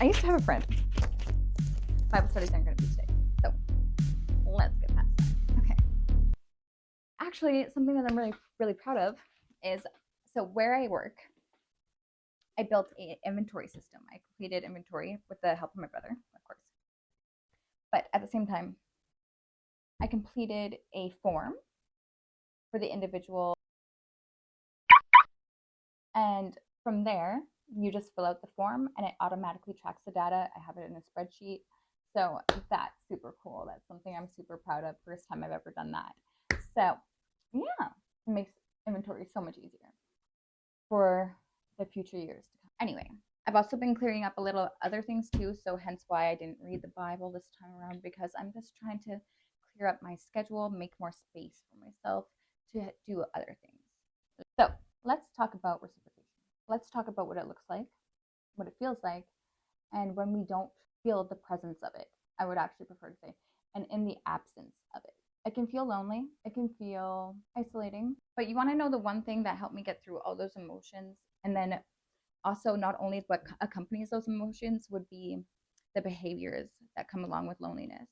I used to have a friend. Bible studies aren't going to be today, so let's get past that. Okay. Actually, something that I'm really proud of is, so where I work, I built an inventory system. I completed inventory with the help of my brother, of course. But at the same time, I completed a form for the individual. And from there, you just fill out the form and it automatically tracks the data. I have it in a spreadsheet. So that's super cool. That's something I'm super proud of. First time I've ever done that. So yeah, it makes inventory so much easier for the future years to come. Anyway, I've also been clearing up a little other things too. So hence why I didn't read the Bible this time around, because I'm just trying to clear up my schedule, make more space for myself to do other things. So let's talk about reciprocation. Let's talk about what it looks like, what it feels like, and when we don't feel the presence of it. I would actually prefer to say, and in the absence of it. It can feel lonely, it can feel isolating, but you want to know the one thing that helped me get through all those emotions, and then also not only what accompanies those emotions would be the behaviors that come along with loneliness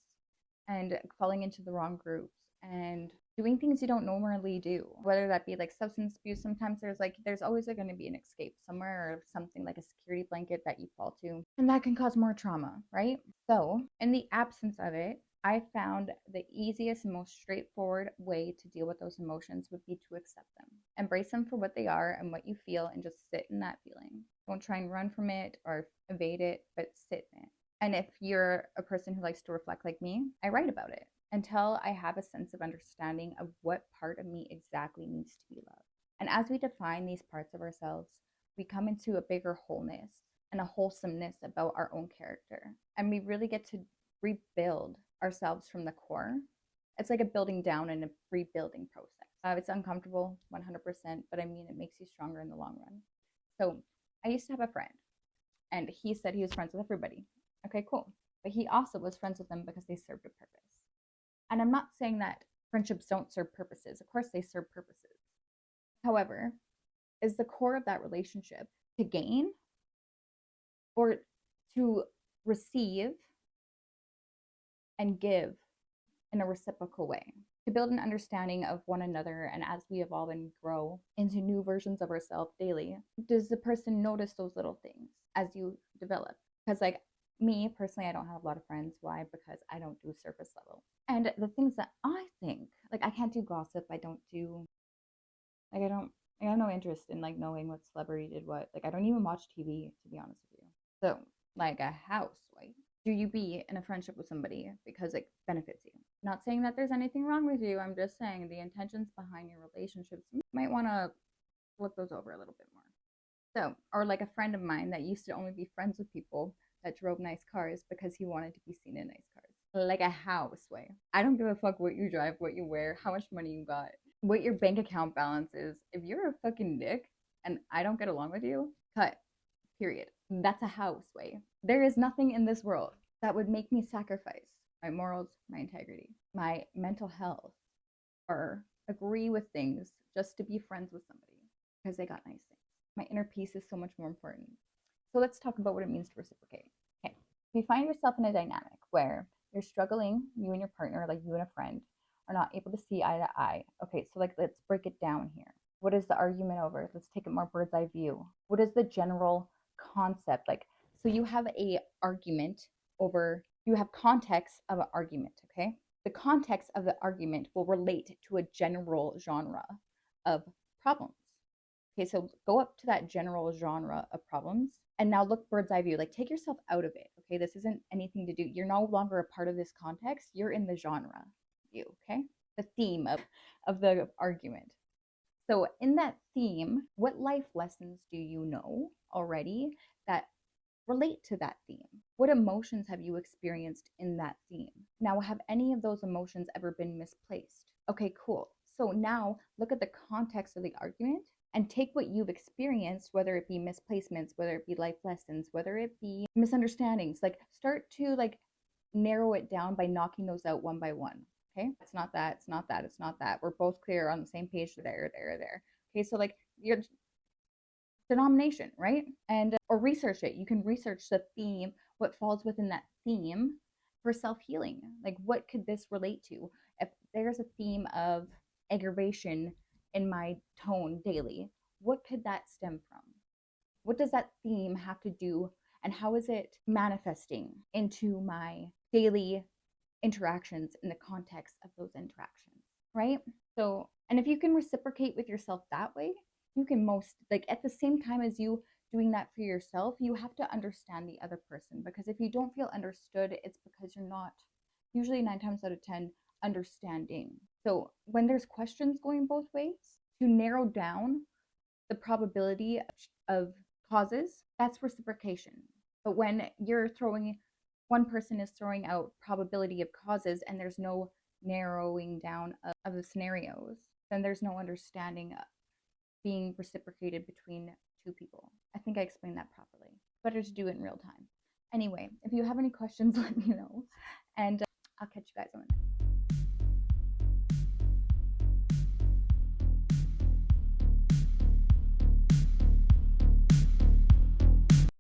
and falling into the wrong groups and doing things you don't normally do, whether that be like substance abuse. Sometimes there's always going to be an escape somewhere, or something like a security blanket that you fall to, and that can cause more trauma, right? So in the absence of it, I found the easiest and most straightforward way to deal with those emotions would be to accept them, embrace them for what they are and what you feel, and just sit in that feeling. Don't try and run from it or evade it, but sit in it. And if you're a person who likes to reflect like me, I write about it until I have a sense of understanding of what part of me exactly needs to be loved. And as we define these parts of ourselves, we come into a bigger wholeness and a wholesomeness about our own character. And we really get to rebuild ourselves from the core. It's like a building down and a rebuilding process. It's uncomfortable, 100%, but I mean, it makes you stronger in the long run. So I used to have a friend, and he said he was friends with everybody. Okay, cool. But he also was friends with them because they served a purpose. And I'm not saying that friendships don't serve purposes. Of course, they serve purposes. However, is the core of that relationship to gain or to receive and give in a reciprocal way? To build an understanding of one another, and as we evolve and grow into new versions of ourselves daily, does the person notice those little things as you develop? Because like me personally, I don't have a lot of friends. Why? Because I don't do surface level. And the things that I think, like, I can't do gossip. I have no interest in like knowing what celebrity did what. Like, I don't even watch TV, to be honest with you. So like a housewife, do you be in a friendship with somebody because it benefits you? Not saying that there's anything wrong with you. I'm just saying the intentions behind your relationships, you might want to look those over a little bit more. So, or like a friend of mine that used to only be friends with people that drove nice cars because he wanted to be seen in nice cars. Like a housewife. I don't give a fuck what you drive, what you wear, how much money you got, what your bank account balance is. If you're a fucking dick and I don't get along with you, cut. Period. That's a housewife. There is nothing in this world that would make me sacrifice my morals, my integrity, my mental health, or agree with things just to be friends with somebody because they got nice things. My inner peace is so much more important. So let's talk about what it means to reciprocate. Okay. If you find yourself in a dynamic where you're struggling, you and your partner, like you and a friend, are not able to see eye to eye. Okay, so like let's break it down here. What is the argument over? Let's take it more bird's eye view. What is the general concept? Like, so you have a argument over, you have context of an argument, okay? The context of the argument will relate to a general genre of problems. Okay, so go up to that general genre of problems and now look bird's eye view. Like, take yourself out of it. Okay, this isn't anything to do. You're no longer a part of this context. You're in the genre view. Okay, the theme of the argument. So in that theme, what life lessons do you know already that relate to that theme? What emotions have you experienced in that theme? Now, have any of those emotions ever been misplaced? Okay, cool. So now look at the context of the argument and take what you've experienced, whether it be misplacements, whether it be life lessons, whether it be misunderstandings, like start to like narrow it down by knocking those out one by one. Okay, it's not that, it's not that, it's not that. We're both clear on the same page there. Okay, so like you're denomination, right? And or research it. You can research the theme, what falls within that theme for self-healing. Like what could this relate to? If there's a theme of aggravation in my tone daily, what could that stem from? What does that theme have to do, and how is it manifesting into my daily interactions in the context of those interactions, right? So, and if you can reciprocate with yourself that way, you can most, like at the same time as you doing that for yourself, you have to understand the other person, because if you don't feel understood, it's because you're not, usually 9 times out of 10, understanding. So when there's questions going both ways, to narrow down the probability of causes, that's reciprocation. But when you're throwing, one person is throwing out probability of causes and there's no narrowing down of the scenarios, then there's no understanding being reciprocated between two people. I think I explained that properly. Better to do it in real time. Anyway, if you have any questions, let me know, and I'll catch you guys on the next.